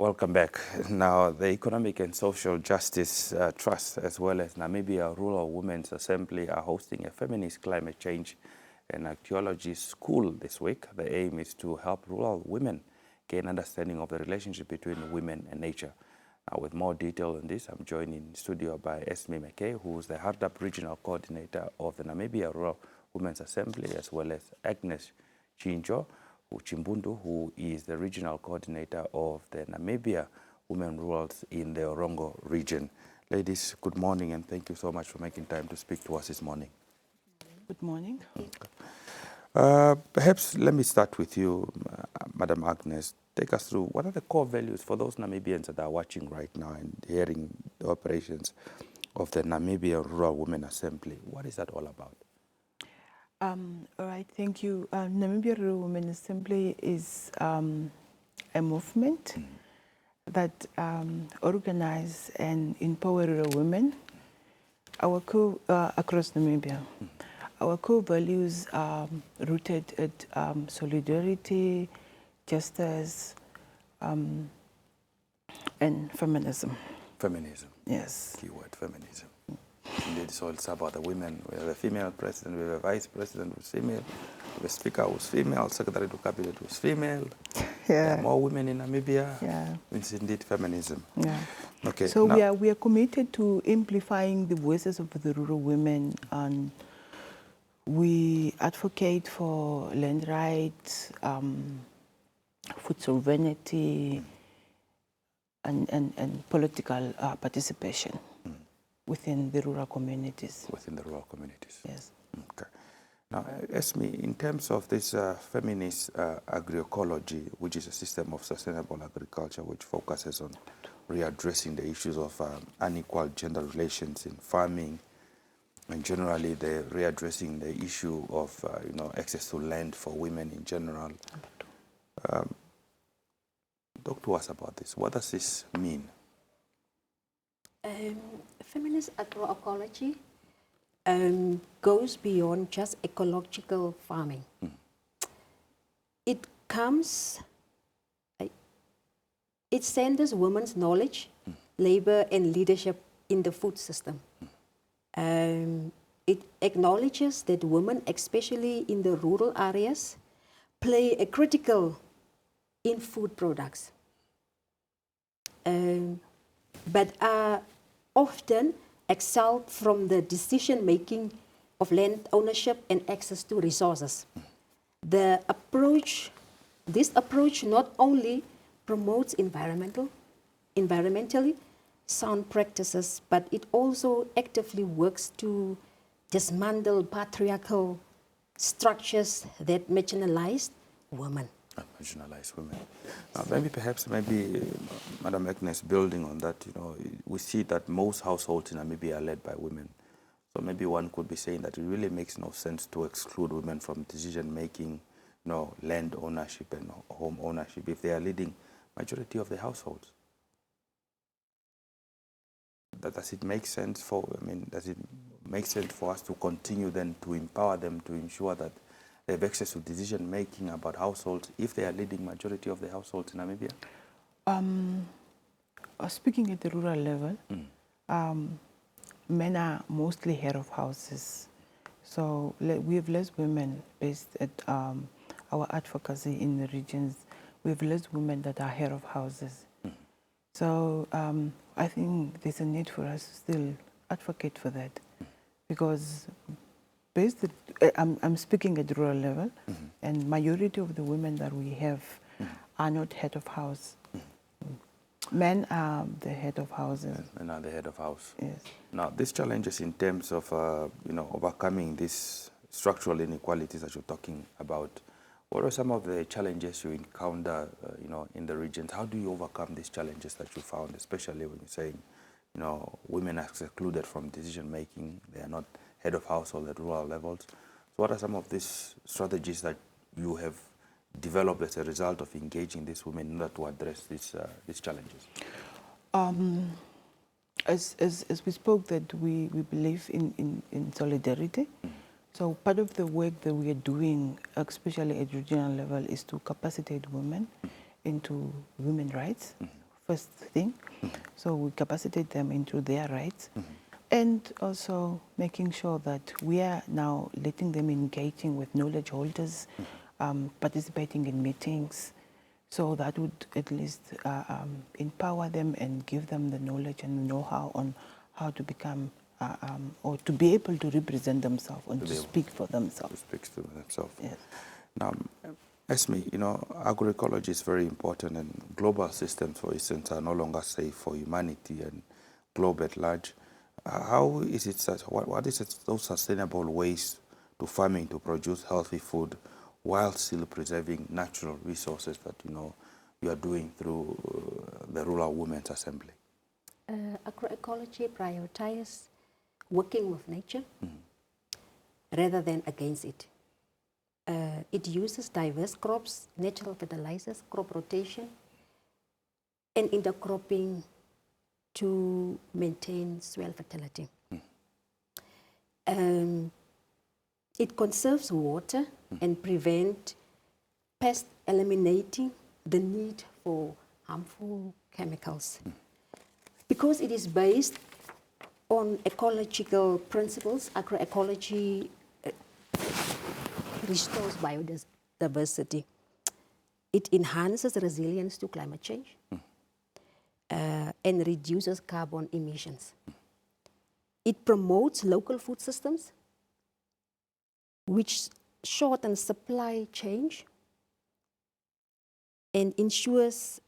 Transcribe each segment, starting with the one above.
Welcome back. Now, the Economic and Social Justice Trust, as well as Namibia Rural Women's Assembly, are hosting a feminist climate change and archaeology school this week. The aim is to help rural women gain understanding of the relationship between women and nature. With more detail on this, I'm joined in studio by Esmey Mckay, who is the Hardap Regional Coordinator of the Namibia Rural Women's Assembly, as well as Agnes Chimbundu, who is the Regional Coordinator of the Namibia Women Rurals in the Orongo region. Ladies, good morning, and thank you so much for making time to speak to us this morning. Good morning. Perhaps let me start with you, Madam Agnes. Take us through what are the core values for those Namibians that are watching right now and hearing the operations of the Namibia Rural Women Assembly. What is that all about? All right, thank you. Namibia Rural Women Assembly is a movement that organize and empower rural women across Namibia. Our core values are rooted at solidarity, justice, and feminism. Feminism. Yes. Keyword, feminism. Indeed, so it's about the women. We have a female president, we have a vice president who's female, we have a speaker who's female, secretary to cabinet who's female. Yeah. There are more women in Namibia. Yeah. It's indeed feminism. Yeah. Okay. So we are committed to amplifying the voices of the rural women, and we advocate for land rights, food sovereignty, and political participation within the rural communities. Within the rural communities. Yes. Okay. Now, Esmey, in terms of this feminist agroecology, which is a system of sustainable agriculture which focuses on readdressing the issues of unequal gender relations in farming, and generally the readdressing the issue of access to land for women in general. Talk to us about this. What does this mean? Feminist agroecology goes beyond just ecological farming. It centers women's knowledge, labor, and leadership in the food system. It acknowledges that women, especially in the rural areas, play a critical in food products, but are often exempt from the decision-making of land ownership and access to resources. This approach not only promotes environmentally sound practices, but it also actively works to dismantle patriarchal structures that marginalize women. Marginalized women. Maybe, Madam Agnes, building on that, we see that most households in Namibia are led by women. So maybe one could be saying that it really makes no sense to exclude women from decision-making, land ownership and home ownership if they are leading majority of the households. Does it make sense does it make sense for us to continue then to empower them to ensure that they have access to decision-making about households if they are leading majority of the households in Namibia? Speaking at the rural level, men are mostly head of houses. So we have less women based at our advocacy in the regions. We have less women that are head of houses. So I think there's a need for us to still advocate for that, because I'm speaking at the rural level, and majority of the women that we have are not head of house. Men are the head of houses. Men are the head of house. Yes. Now, these challenges in terms of overcoming these structural inequalities that you're talking about, what are some of the challenges you encounter, in the regions? How do you overcome these challenges that you found, especially when you're saying, women are excluded from decision-making, they are not head of household at rural levels? So what are some of these strategies that you have developed as a result of engaging these women in order to address these challenges? As we spoke, that we believe in solidarity. So part of the work that we are doing, especially at regional level, is to capacitate women into women's rights, first thing. So we capacitate them into their rights. And also making sure that we are now letting them engaging with knowledge holders, participating in meetings. So that would at least empower them and give them the knowledge and know-how on how to become or to be able to represent themselves and to speak for themselves. To speak for themselves. Yes. Now, Esmey, agroecology is very important, and global systems, for instance, are no longer safe for humanity and globe at large. How is it such? What is it, those sustainable ways to farming to produce healthy food while still preserving natural resources that you are doing through the Rural Women's Assembly? Agroecology prioritizes working with nature rather than against it. It uses diverse crops, natural fertilizers, crop rotation, and intercropping to maintain soil fertility. It conserves water and prevents pest, eliminating the need for harmful chemicals. Because it is based on ecological principles, agroecology restores biodiversity. It enhances resilience to climate change and reduces carbon emissions. It promotes local food systems, which shorten supply chain and ensures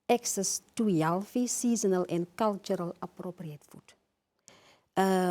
access to healthy, seasonal, and cultural appropriate food.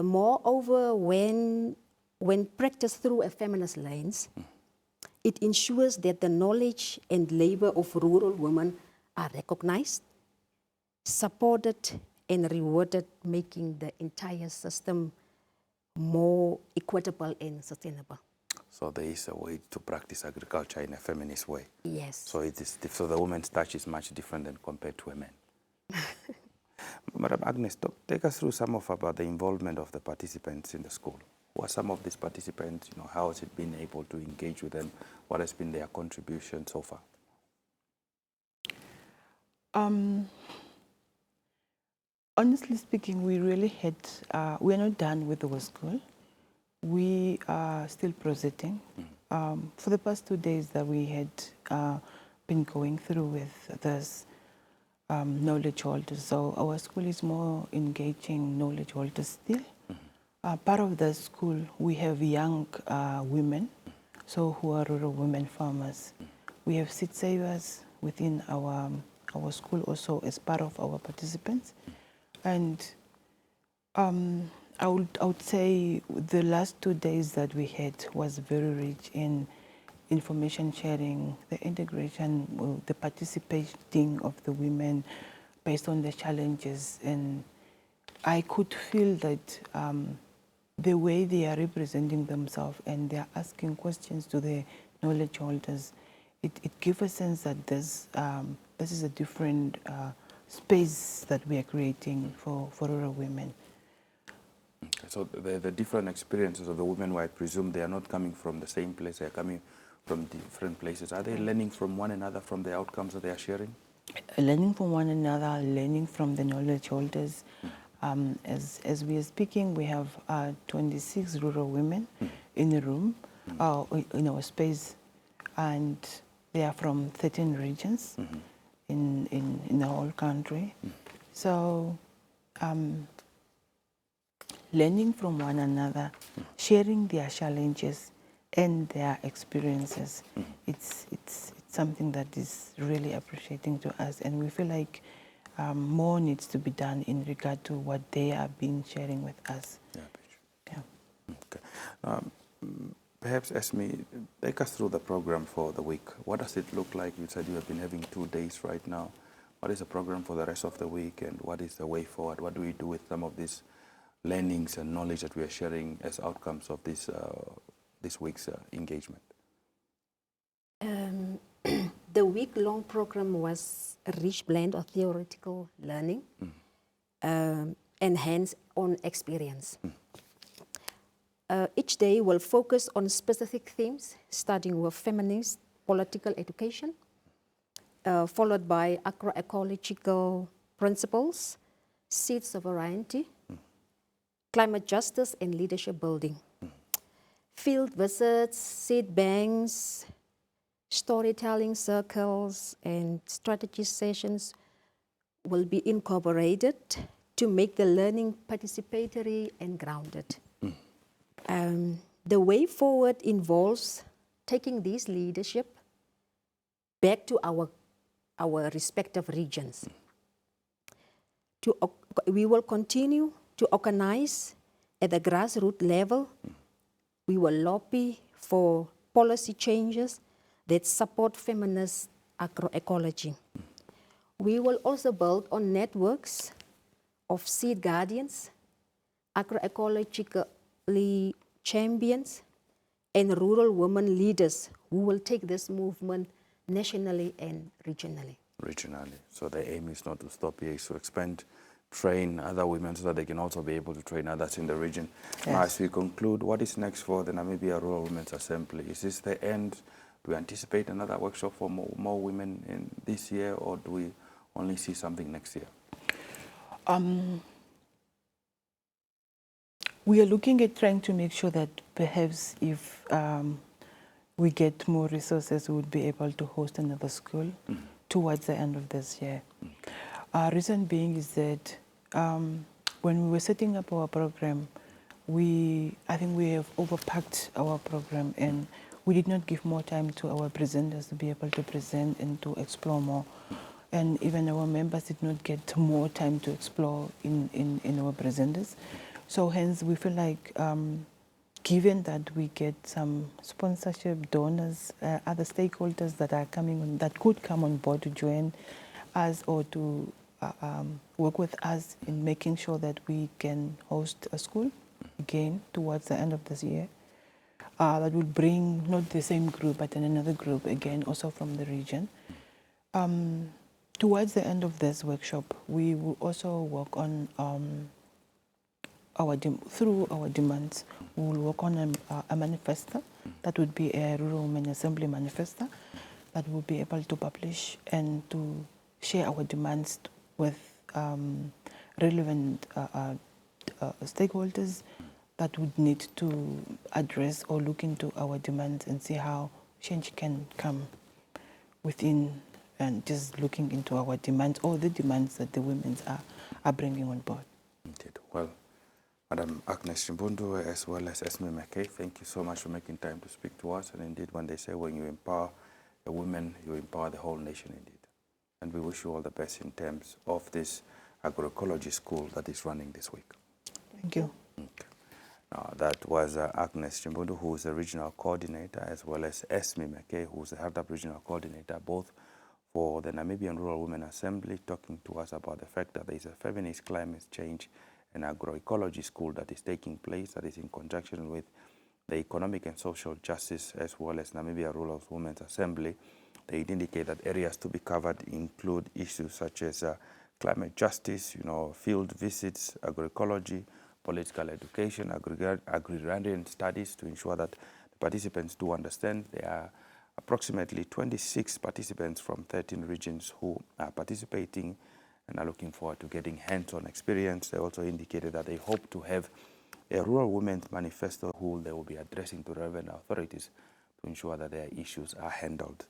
Moreover, when practiced through a feminist lens, it ensures that the knowledge and labor of rural women are recognized, supported, and rewarded, making the entire system more equitable and sustainable. So there is a way to practice agriculture in a feminist way. Yes. So the woman's touch is much different than compared to a man. Madam Agnes, take us through some about the involvement of the participants in the school. Who are some of these participants? How has it been able to engage with them? What has been their contribution so far? Honestly speaking, we really had, we're not done with our school. We are still proceeding. For the past 2 days that we had been going through with this knowledge holders. So our school is more engaging knowledge holders still. Part of the school, we have young women, so who are rural women farmers. We have seed savers within our school also as part of our participants. And I would say the last 2 days that we had was very rich in information sharing, the integration, the participating of the women based on the challenges. And I could feel that the way they are representing themselves and they are asking questions to the knowledge holders, it gives a sense that this is a different space that we are creating for rural women. Okay, so the different experiences of the women, I presume they are not coming from the same place, they are coming from different places. Are they learning from one another from the outcomes that they are sharing? Learning from one another, learning from the knowledge holders. As we are speaking, we have 26 rural women in the room, in our space, and they are from 13 regions in the whole country. So learning from one another, sharing their challenges and their experiences, it's something that is really appreciating to us, and we feel like more needs to be done in regard to what they have been sharing with us. Yeah. Okay. Perhaps, Esmey, take us through the program for the week. What does it look like? You said you have been having 2 days right now. What is the program for the rest of the week, and what is the way forward? What do we do with some of these learnings and knowledge that we are sharing as outcomes of this week's engagement? The week-long program was a rich blend of theoretical learning and hands-on experience. Each day will focus on specific themes, starting with feminist political education, followed by agroecological principles, seed sovereignty, climate justice and leadership building. Field visits, seed banks, storytelling circles, and strategy sessions will be incorporated to make the learning participatory and grounded. The way forward involves taking this leadership back to our respective regions. We will continue to organize at the grassroots level. We will lobby for policy changes that support feminist agroecology. We will also build on networks of seed guardians, agroecologically champions, and rural women leaders who will take this movement nationally and regionally. So the aim is not to stop here, it's to expand, train other women so that they can also be able to train others in the region. Yes. Now, as we conclude, what is next for the Namibia Rural Women's Assembly? Is this the end? Do we anticipate another workshop for more women in this year, or do we only see something next year? We are looking at trying to make sure that perhaps if we get more resources, we would be able to host another school towards the end of this year. Reason being is that when we were setting up our program, I think we have overpacked our program, and we did not give more time to our presenters to be able to present and to explore more. And even our members did not get more time to explore in our presenters. So hence we feel like given that we get some sponsorship, donors, other stakeholders that are coming on, that could come on board to join us or to work with us in making sure that we can host a school again towards the end of this year. That will bring not the same group, but another group again, also from the region. Towards the end of this workshop, we will also work on through our demands. We will work on a manifesto that would be a Rural Women Assembly manifesto that we'll be able to publish and to share our demands with relevant stakeholders that would need to address or look into our demands and see how change can come within, and just looking into our demands or the demands that the women are bringing on board. Indeed. Well, Madam Agnes Chimbundu, as well as Esmey Mckay, thank you so much for making time to speak to us. And indeed, when they say when you empower a woman, you empower the whole nation indeed. And we wish you all the best in terms of this agroecology school that is running this week. Thank you. Okay. That was Agnes Chimbundu, who is the regional coordinator, as well as Esmey Mckay, who is the Hardap regional coordinator, both for the Namibian Rural Women Assembly, talking to us about the fact that there is a feminist climate change and agroecology school that is taking place, that is in conjunction with the Economic and Social Justice, as well as Namibia Rural Women's Assembly. They indicate that areas to be covered include issues such as climate justice, field visits, agroecology, political education, agrarian studies, to ensure that the participants do understand. There are approximately 26 participants from 13 regions who are participating and are looking forward to getting hands-on experience. They also indicated that they hope to have a rural women's manifesto who they will be addressing to relevant authorities to ensure that their issues are handled.